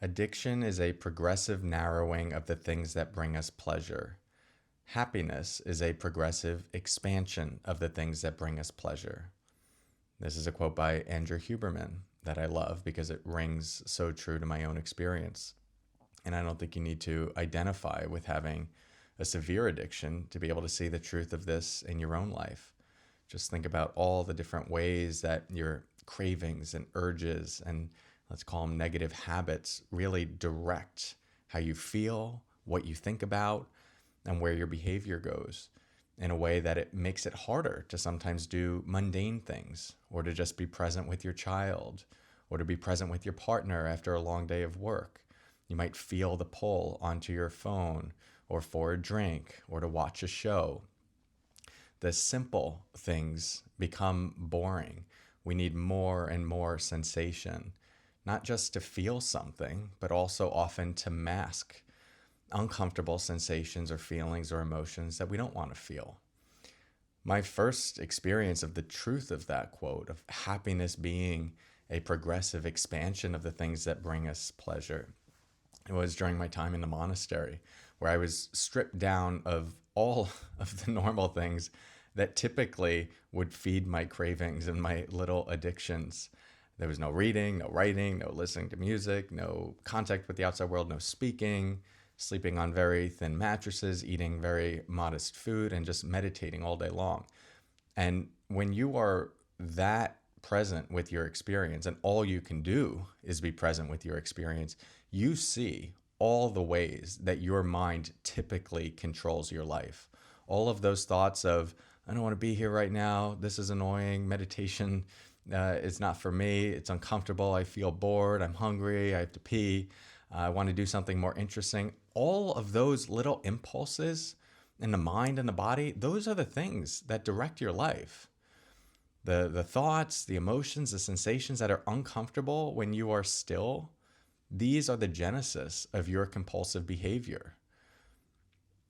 Addiction is a progressive narrowing of the things that bring us pleasure. Happiness is a progressive expansion of the things that bring us pleasure. This is a quote by Andrew Huberman that I love because it rings so true to my own experience. And I don't think you need to identify with having a severe addiction to be able to see the truth of this in your own life. Just think about all the different ways that your cravings and urges and let's call them negative habits really direct how you feel, what you think about, and where your behavior goes in a way that it makes it harder to sometimes do mundane things or to just be present with your child or to be present with your partner after a long day of work. You might feel the pull onto your phone or for a drink or to watch a show. The simple things become boring. We need more and more sensation, not just to feel something, but also often to mask uncomfortable sensations or feelings or emotions that we don't want to feel. My first experience of the truth of that quote, of happiness being a progressive expansion of the things that bring us pleasure, it was during my time in the monastery, where I was stripped down of all of the normal things that typically would feed my cravings and my little addictions. There was no reading, no writing, no listening to music, no contact with the outside world, no speaking, sleeping on very thin mattresses, eating very modest food, and just meditating all day long. And when you are that present with your experience, and all you can do is be present with your experience, you see all the ways that your mind typically controls your life. All of those thoughts of, I don't want to be here right now, this is annoying, meditation is not for me, it's uncomfortable, I feel bored, I'm hungry, I have to pee, I want to do something more interesting. All of those little impulses in the mind and the body, those are the things that direct your life. The thoughts, the emotions, the sensations that are uncomfortable when you are still, these are the genesis of your compulsive behavior.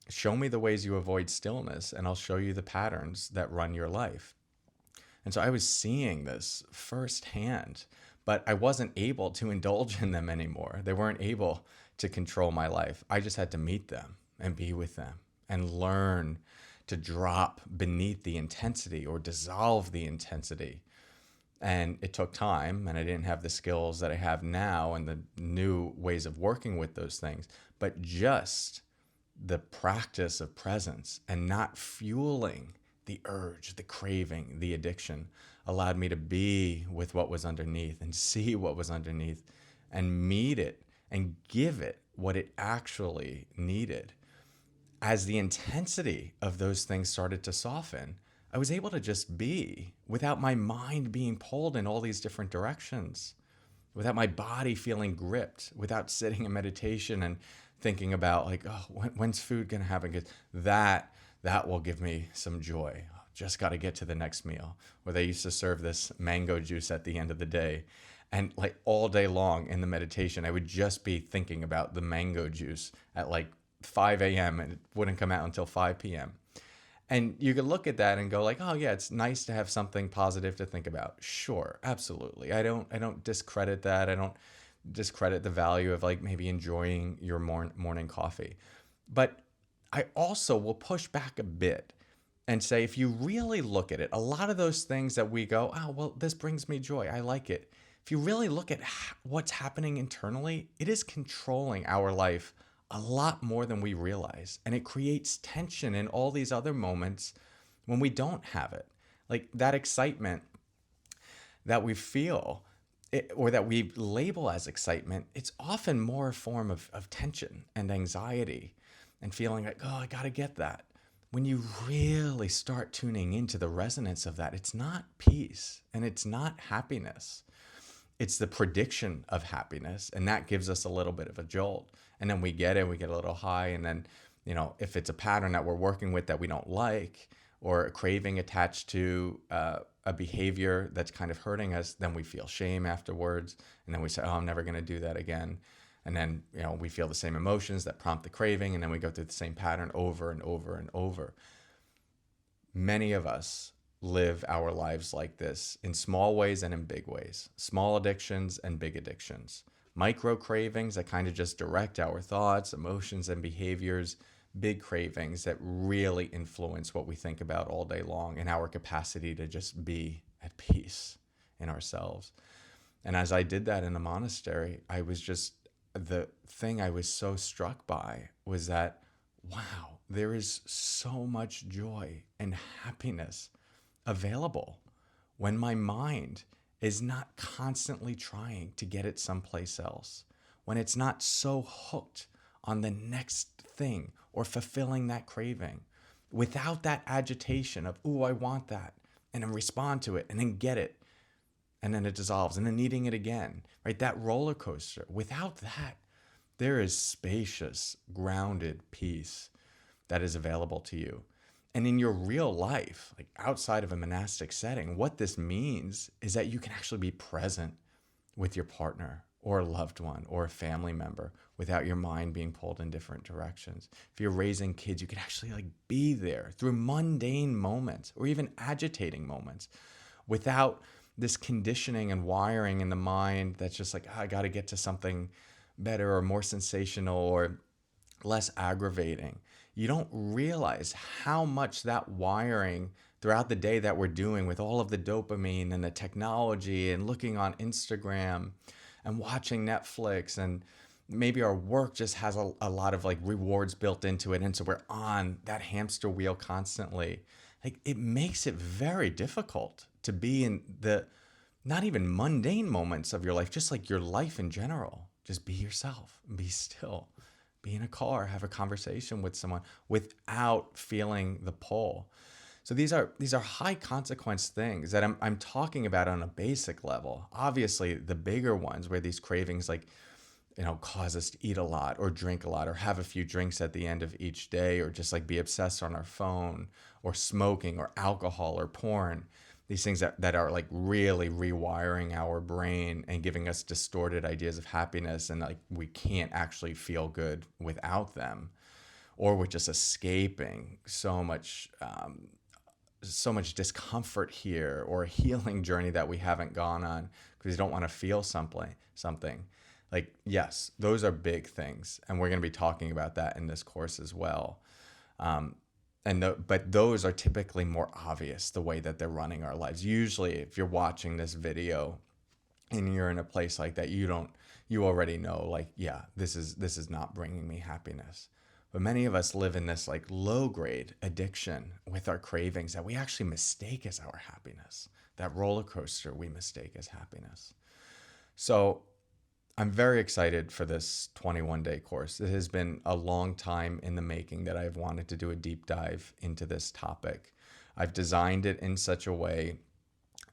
Show me the ways you avoid stillness, and I'll show you the patterns that run your life. And so I was seeing this firsthand, but I wasn't able to indulge in them anymore. They weren't able to control my life. I just had to meet them and be with them and learn to drop beneath the intensity or dissolve the intensity. And it took time, and I didn't have the skills that I have now and the new ways of working with those things, but just the practice of presence and not fueling the urge, the craving, the addiction allowed me to be with what was underneath and see what was underneath and meet it and give it what it actually needed. As the intensity of those things started to soften, I was able to just be without my mind being pulled in all these different directions, without my body feeling gripped, without sitting in meditation and thinking about like, oh, when's food gonna happen? Because that will give me some joy. Just got to get to the next meal. Or they used to serve this mango juice at the end of the day. And like all day long in the meditation, I would just be thinking about the mango juice at like 5 a.m. and it wouldn't come out until 5 p.m. And you could look at that and go like, oh yeah, it's nice to have something positive to think about. Sure, absolutely. I don't discredit that. I don't discredit the value of like maybe enjoying your morning coffee. But I also will push back a bit and say, if you really look at it, a lot of those things that we go, oh, well, this brings me joy, I like it. If you really look at what's happening internally, it is controlling our life a lot more than we realize. And it creates tension in all these other moments when we don't have it. Like that excitement that we feel or that we label as excitement, it's often more a form of tension and anxiety and feeling like, oh, I got to get that. When you really start tuning into the resonance of that, it's not peace and it's not happiness. It's the prediction of happiness. And that gives us a little bit of a jolt. And then we get it, we get a little high. And then, if it's a pattern that we're working with that we don't like, or a craving attached to a behavior that's kind of hurting us, then we feel shame afterwards. And then we say, oh, I'm never going to do that again. And then, we feel the same emotions that prompt the craving. And then we go through the same pattern over and over and over. Many of us live our lives like this in small ways and in big ways, small addictions and big addictions. Micro cravings that kind of just direct our thoughts, emotions, and behaviors. Big cravings that really influence what we think about all day long and our capacity to just be at peace in ourselves. And as I did that in the monastery, the thing I was so struck by was that, wow, there is so much joy and happiness available when my mind is not constantly trying to get it someplace else, when it's not so hooked on the next thing or fulfilling that craving, without that agitation of, ooh, I want that, and then respond to it and then get it, and then it dissolves, and then needing it again, right? That roller coaster. Without that, there is spacious, grounded peace that is available to you. And in your real life, like outside of a monastic setting, what this means is that you can actually be present with your partner or a loved one or a family member without your mind being pulled in different directions. If you're raising kids, you can actually like be there through mundane moments or even agitating moments without this conditioning and wiring in the mind that's just like, oh, I got to get to something better or more sensational or less aggravating. You don't realize how much that wiring throughout the day that we're doing with all of the dopamine and the technology and looking on Instagram and watching Netflix, and maybe our work just has a lot of like rewards built into it. And so we're on that hamster wheel constantly. Like it makes it very difficult to be in the not even mundane moments of your life, just like your life in general. Just be yourself, be still, be in a car, have a conversation with someone without feeling the pull. So these are high consequence things that I'm talking about on a basic level. Obviously, the bigger ones where these cravings like cause us to eat a lot or drink a lot or have a few drinks at the end of each day or just like be obsessed on our phone or smoking or alcohol or porn. These things that are like really rewiring our brain and giving us distorted ideas of happiness, and like we can't actually feel good without them, or we're just escaping so much discomfort here, or a healing journey that we haven't gone on because we don't want to feel something. Like, yes, those are big things, and we're going to be talking about that in this course as well. But those are typically more obvious, the way that they're running our lives. Usually, if you're watching this video and you're in a place like that, you already know, like, yeah, this is not bringing me happiness. But many of us live in this like low grade addiction with our cravings that we actually mistake as our happiness. That roller coaster we mistake as happiness. So I'm very excited for this 21-day course. It has been a long time in the making that I've wanted to do a deep dive into this topic. I've designed it in such a way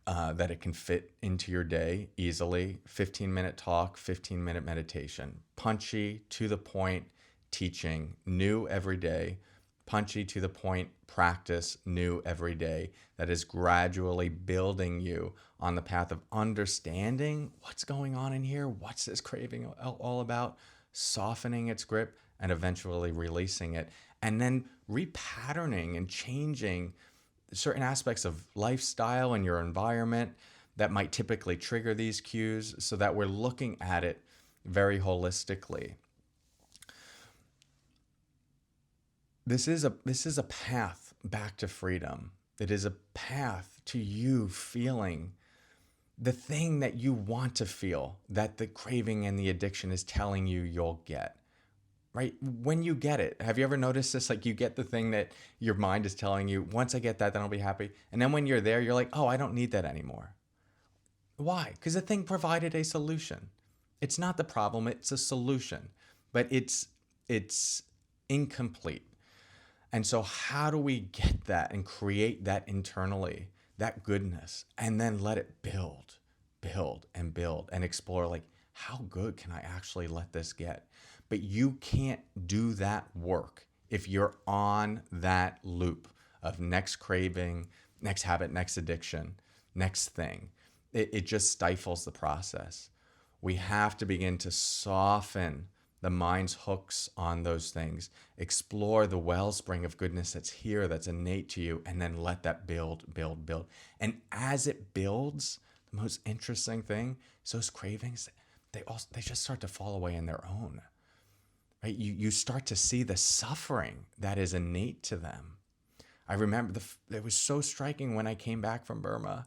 that it can fit into your day easily. 15-minute talk, 15-minute meditation. Punchy, to the point, teaching, new every day. Punchy, to the point, practice, new every day. That is gradually building you on the path of understanding what's going on in here, what's this craving all about, softening its grip, and eventually releasing it. And then repatterning and changing certain aspects of lifestyle and your environment that might typically trigger these cues so that we're looking at it very holistically. This is a path back to freedom. It is a path to you feeling the thing that you want to feel, that the craving and the addiction is telling you you'll get. Right? When you get it, have you ever noticed this? Like, you get the thing that your mind is telling you, once I get that, then I'll be happy. And then when you're there, you're like, oh, I don't need that anymore. Why? Because the thing provided a solution. It's not the problem, it's a solution, but it's incomplete. And so how do we get that and create that internally, that goodness, and then let it build and explore, like, how good can I actually let this get? But you can't do that work if you're on that loop of next craving, next habit, next addiction, next thing. It just stifles the process. We have to begin to soften the mind's hooks on those things, explore the wellspring of goodness that's here, that's innate to you, and then let that build. And as it builds, the most interesting thing is those cravings, they just start to fall away on their own. Right? You start to see the suffering that is innate to them. I remember it was so striking when I came back from Burma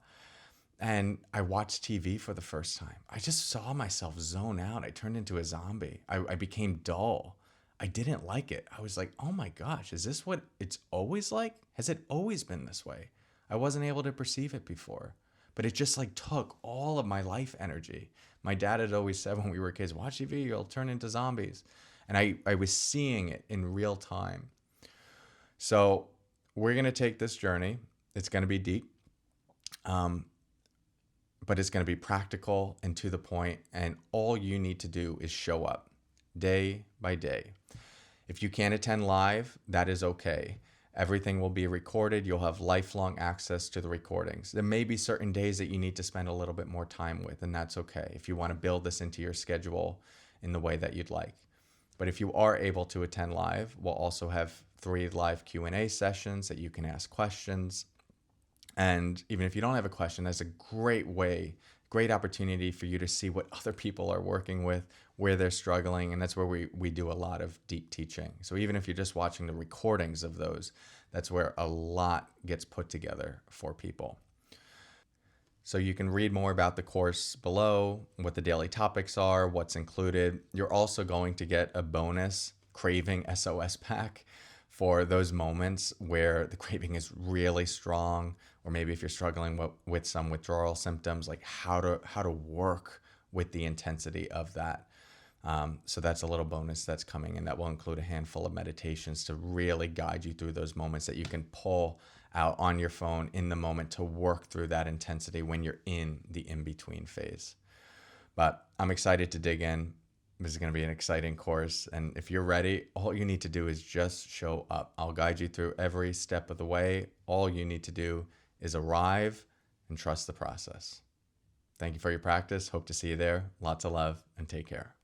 and I watched TV for the first time. I just saw myself zone out. I turned into a zombie. I became dull. I didn't like it. I was like, oh my gosh, is this what it's always like? Has it always been this way? I wasn't able to perceive it before, but it just like took all of my life energy. My dad had always said when we were kids, watch TV, you'll turn into zombies. And I was seeing it in real time. So we're going to take this journey. It's going to be deep, but it's going to be practical and to the point. And all you need to do is show up day by day. If you can't attend live, that is okay. Everything will be recorded. You'll have lifelong access to the recordings. There may be certain days that you need to spend a little bit more time with, and that's okay if you want to build this into your schedule in the way that you'd like. But if you are able to attend live, we'll also have 3 live Q&A sessions that you can ask questions. And even if you don't have a question, that's a great way, great opportunity for you to see what other people are working with, where they're struggling. And that's where we do a lot of deep teaching. So even if you're just watching the recordings of those, that's where a lot gets put together for people. So you can read more about the course below, what the daily topics are, what's included. You're also going to get a bonus craving SOS pack for those moments where the craving is really strong, or maybe if you're struggling with some withdrawal symptoms, like how to work with the intensity of that. So that's a little bonus that's coming, and that will include a handful of meditations to really guide you through those moments that you can pull out on your phone in the moment to work through that intensity when you're in the in-between phase. But I'm excited to dig in. This is going to be an exciting course. And if you're ready, all you need to do is just show up. I'll guide you through every step of the way. All you need to do is arrive and trust the process. Thank you for your practice. Hope to see you there. Lots of love and take care.